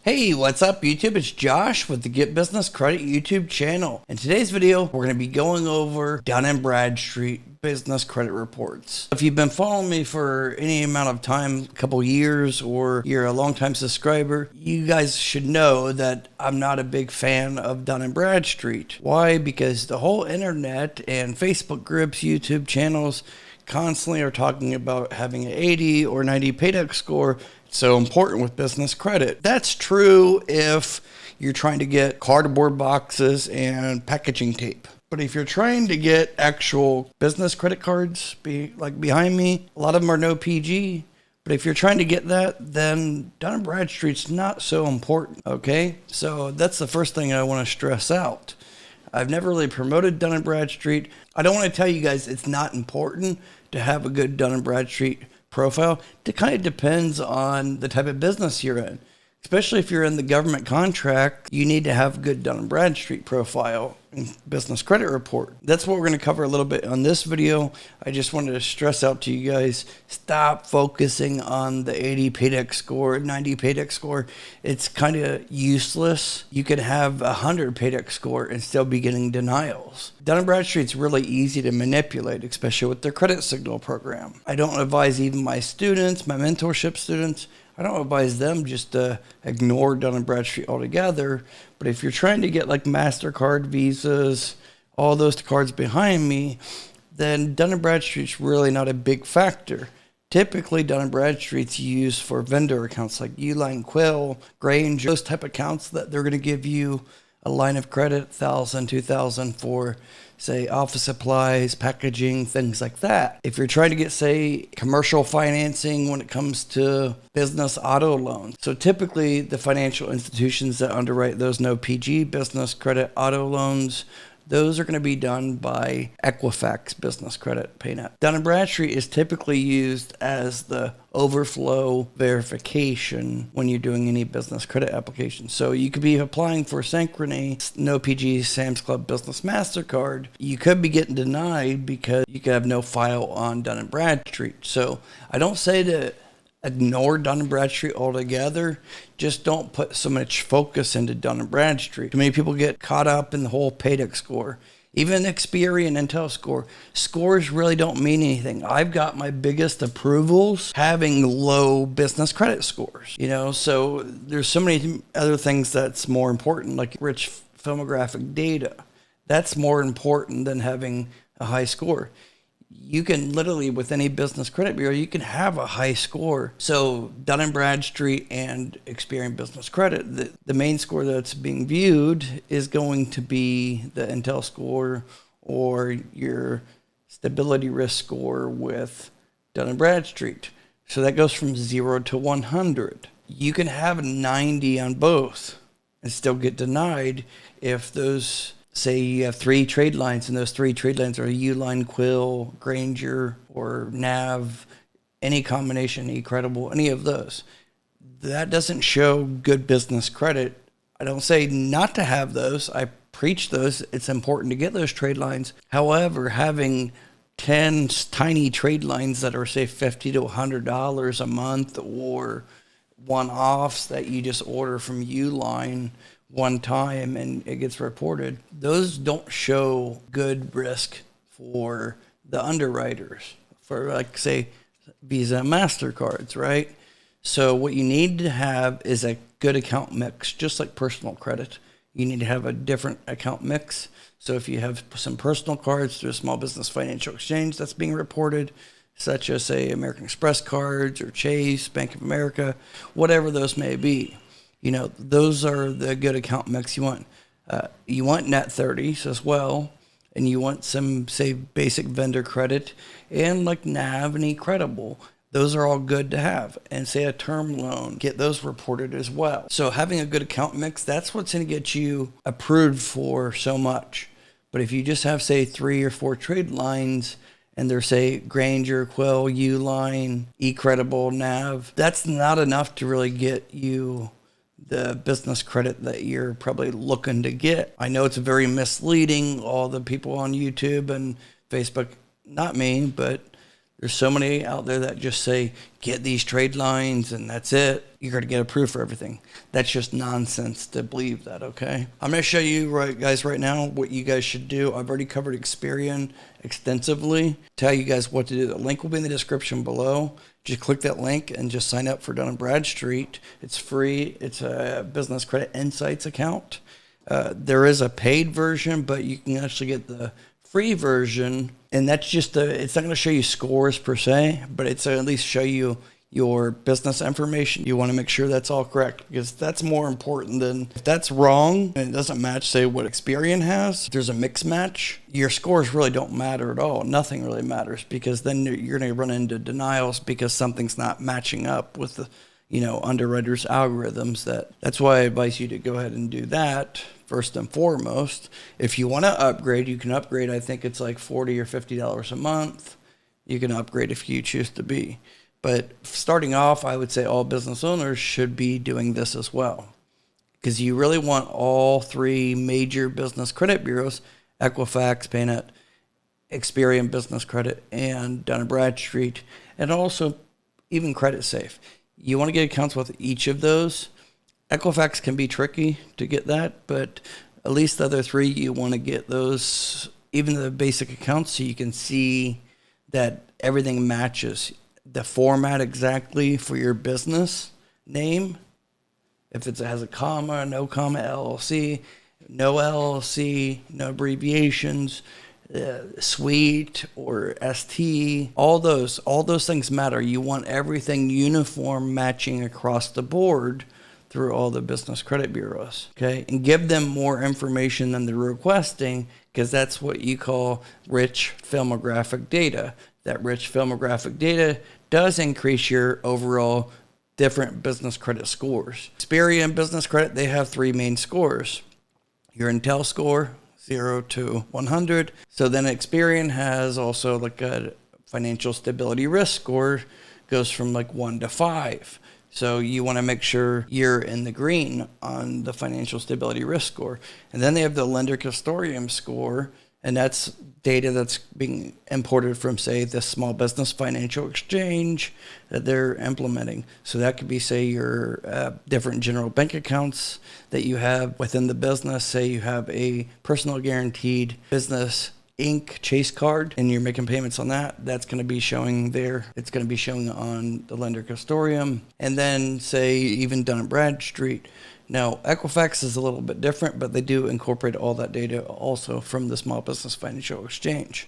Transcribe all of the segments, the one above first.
Hey, what's up YouTube? It's Josh with the Get Business Credit YouTube channel. In today's video, we're going to be going over Dun and Bradstreet business credit reports. If you've been following me for any amount of time, a couple years, or you're a longtime subscriber, you guys should know that I'm not a big fan of Dun and Bradstreet. Why? Because the whole internet and Facebook groups, YouTube channels constantly are talking about having an 80 or 90 Paydex score. It's so important with business credit. That's true if you're trying to get cardboard boxes and packaging tape. But if you're trying to get actual business credit cards, like behind me, a lot of them are no PG. But if you're trying to get that, then Dun & Bradstreet's not so important, okay? So that's the first thing I want to stress out. I've never really promoted Dun & Bradstreet. I don't want to tell you guys it's not important to have a good Dun & Bradstreet profile. It kind of depends on the type of business you're in. Especially if you're in the government contract, you need to have a good Dun & Bradstreet profile and business credit report. That's what we're going to cover a little bit on this video. I just wanted to stress out to you guys, stop focusing on the 80 Paydex score, 90 Paydex score. It's kind of useless. You could have a 100 Paydex score and still be getting denials. Dun & Bradstreet's really easy to manipulate, especially with their credit signal program. I don't advise even my students, my mentorship students, I don't advise them just to ignore Dun & Bradstreet altogether. But if you're trying to get like MasterCard, Visas, all those cards behind me, then Dun & Bradstreet's really not a big factor. Typically, Dun & Bradstreet's used for vendor accounts like Uline, Quill, Granger, those type of accounts that they're going to give you a line of credit, $1,000, $2,000 for, say, office supplies, packaging, things like that. If you're trying to get, say, commercial financing when it comes to business auto loans. So typically the financial institutions that underwrite those no PG business credit auto loans, those are going to be done by Equifax Business Credit PayNet. Dun & Bradstreet is typically used as the overflow verification when you're doing any business credit application. So you could be applying for Synchrony, no PG, Sam's Club Business MasterCard. You could be getting denied because you could have no file on Dun & Bradstreet. So I don't say to ignore Dun & Bradstreet altogether. Just don't put so much focus into Dun & Bradstreet. Too many people get caught up in the whole Paydex score. Even Experian Intel score. Scores really don't mean anything. I've got my biggest approvals having low business credit scores. So there's so many other things that's more important, like rich filmographic data. That's more important than having a high score. You can literally, with any business credit bureau, you can have a high score. So Dun & Bradstreet and Experian Business Credit, the main score that's being viewed is going to be the Intel score or your stability risk score with Dun & Bradstreet. So that goes from 0 to 100. You can have 90 on both and still get denied if those, say you have 3 trade lines, and those 3 trade lines are Uline, Quill, Granger, or Nav, any combination, Credible, any of those. That doesn't show good business credit. I don't say not to have those. I preach those. It's important to get those trade lines. However, having 10 tiny trade lines that are, say, $50 to $100 a month, or one-offs that you just order from Uline one time and it gets reported, those don't show good risk for the underwriters for, like, say, Visa and MasterCards, right? So what you need to have is a good account mix, just like personal credit. You need to have a different account mix. So if you have some personal cards through a small business financial exchange that's being reported, such as, say, American Express cards or Chase, Bank of America, whatever those may be, those are the good account mix you want. You want net 30s as well, and you want some, say, basic vendor credit, and like Nav and Credible. Those are all good to have. And say a term loan, get those reported as well. So having a good account mix, that's what's going to get you approved for so much. But if you just have, say, 3 or 4 trade lines, and they're, say, Granger, Quill, Uline, Credible, Nav, that's not enough to really get you the business credit that you're probably looking to get. I know it's very misleading, all the people on YouTube and Facebook, not me, but There's so many out there that just say, get these trade lines and that's it. You're going to get approved for everything. That's just nonsense to believe that, okay? I'm going to show you, guys, right now what you guys should do. I've already covered Experian extensively. Tell you guys what to do. The link will be in the description below. Just click that link and just sign up for Dun and Bradstreet. It's free. It's a Business Credit Insights account. There is a paid version, but you can actually get the free version, and that's just it's not going to show you scores per se, but it's at least show you your business information. You want to make sure that's all correct, because that's more important than if that's wrong and it doesn't match, say, what Experian has. If there's a mix match, your scores really don't matter at all. Nothing really matters, because then you're going to run into denials because something's not matching up with the underwriters' algorithms. That's why I advise you to go ahead and do that first and foremost. If you want to upgrade, you can upgrade. I think it's like $40 or $50 a month. You can upgrade if you choose to be. But starting off, I would say all business owners should be doing this as well, because you really want all three major business credit bureaus, Equifax, Paydex, Experian Business Credit, and Dun and Bradstreet, and also even Creditsafe. You want to get accounts with each of those. Equifax can be tricky to get that, but at least the other three, you want to get those, even the basic accounts, so you can see that everything matches the format exactly for your business name. If it has a comma, no comma, LLC, no abbreviations, suite or ST, all those things matter. You want everything uniform, matching across the board through all the business credit bureaus, okay? And give them more information than they're requesting, because that's what you call rich filmographic data. That rich filmographic data does increase your overall different business credit scores. Experian Business Credit, they have three main scores. Your Intel score, 0 to 100. So then Experian has also like a financial stability risk score, goes from like 1 to 5. So you want to make sure you're in the green on the financial stability risk score. And then they have the lender custodian score, and that's data that's being imported from, say, the small business financial exchange that they're implementing. So that could be, say, your different general bank accounts that you have within the business. Say you have a personal guaranteed business Inc. Chase card, and you're making payments on that. That's going to be showing there. It's going to be showing on the lender custodian. And then, say, even Dun and Bradstreet. Now, Equifax is a little bit different, but they do incorporate all that data also from the Small Business Financial Exchange.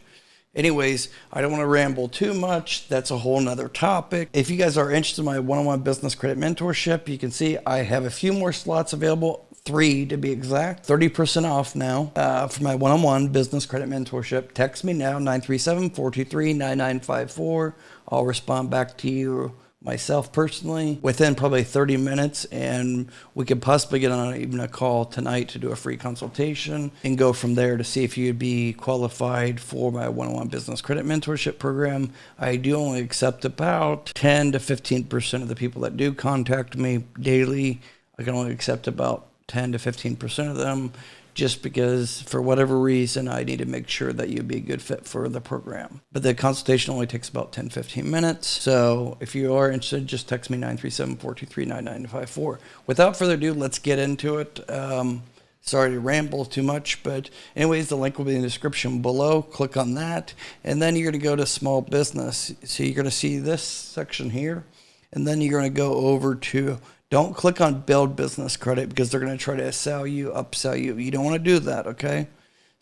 Anyways, I don't want to ramble too much. That's a whole nother topic. If you guys are interested in my one-on-one business credit mentorship, you can see I have a few more slots available, 3 to be exact, 30% off now for my one-on-one business credit mentorship. Text me now, 937-423-9954. I'll respond back to you myself personally within probably 30 minutes, and we could possibly get on even a call tonight to do a free consultation and go from there to see if you'd be qualified for my one-on-one business credit mentorship program. I do only accept about 10 to 15% of the people that do contact me daily. I can only accept about 10 to 15% of them, just because for whatever reason I need to make sure that you'd be a good fit for the program. But the consultation only takes about 10-15 minutes. So if you are interested, just text me 937-423-9954. Without further ado, let's get into it. Sorry to ramble too much, but anyways, the link will be in the description below. Click on that, and then you're going to go to small business. So you're going to see this section here, and then you're going to go over to, don't click on build business credit, because they're going to try to sell you, upsell you. You don't want to do that, okay?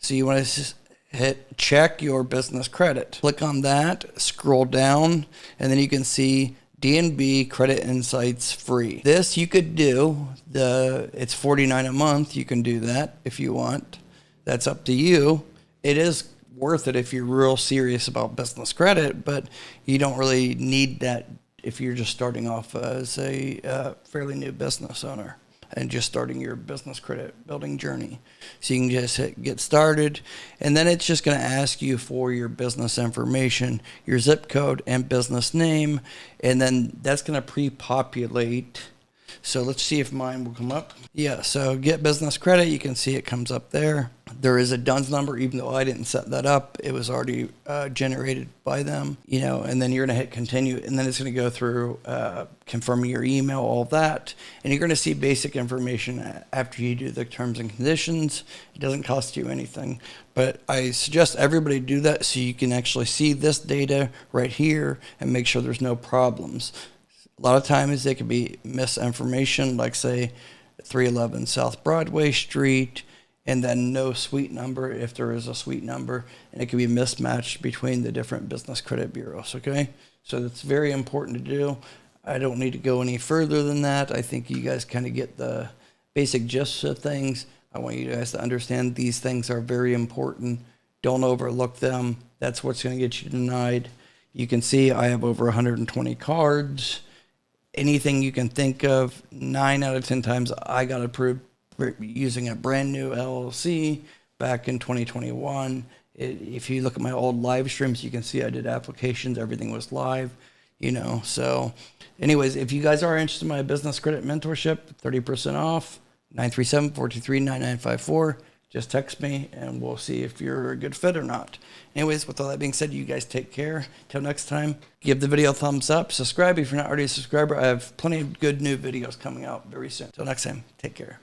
So you want to hit check your business credit. Click on that, scroll down, and then you can see D&B Credit Insights free. This you could do. It's $49 a month. You can do that if you want. That's up to you. It is worth it if you're real serious about business credit, but you don't really need that if you're just starting off as a fairly new business owner and just starting your business credit building journey. So you can just hit get started, and then it's just going to ask you for your business information, your zip code and business name, and then that's going to pre-populate So let's see if mine will come up. Yeah, so get business credit. You can see it comes up there. There is a DUNS number, even though I didn't set that up. It was already generated by them, and then you're going to hit continue, and then it's going to go through confirming your email, all that. And you're going to see basic information after you do the terms and conditions. It doesn't cost you anything, but I suggest everybody do that so you can actually see this data right here and make sure there's no problems. A lot of times they could be misinformation, like say 311 South Broadway Street, and then no suite number if there is a suite number, and it can be mismatched between the different business credit bureaus, okay? So that's very important to do. I don't need to go any further than that. I think you guys kind of get the basic gist of things. I want you guys to understand these things are very important. Don't overlook them. That's what's going to get you denied. You can see I have over 120 cards. Anything you can think of, 9 out of 10 times I got approved using a brand new LLC back in 2021. If you look at my old live streams, you can see I did applications. Everything was live, So anyways, if you guys are interested in my business credit mentorship, 30% off, 937-423-9954. Just text me and we'll see if you're a good fit or not. Anyways, with all that being said, you guys take care. Till next time, give the video a thumbs up. Subscribe if you're not already a subscriber. I have plenty of good new videos coming out very soon. Till next time, take care.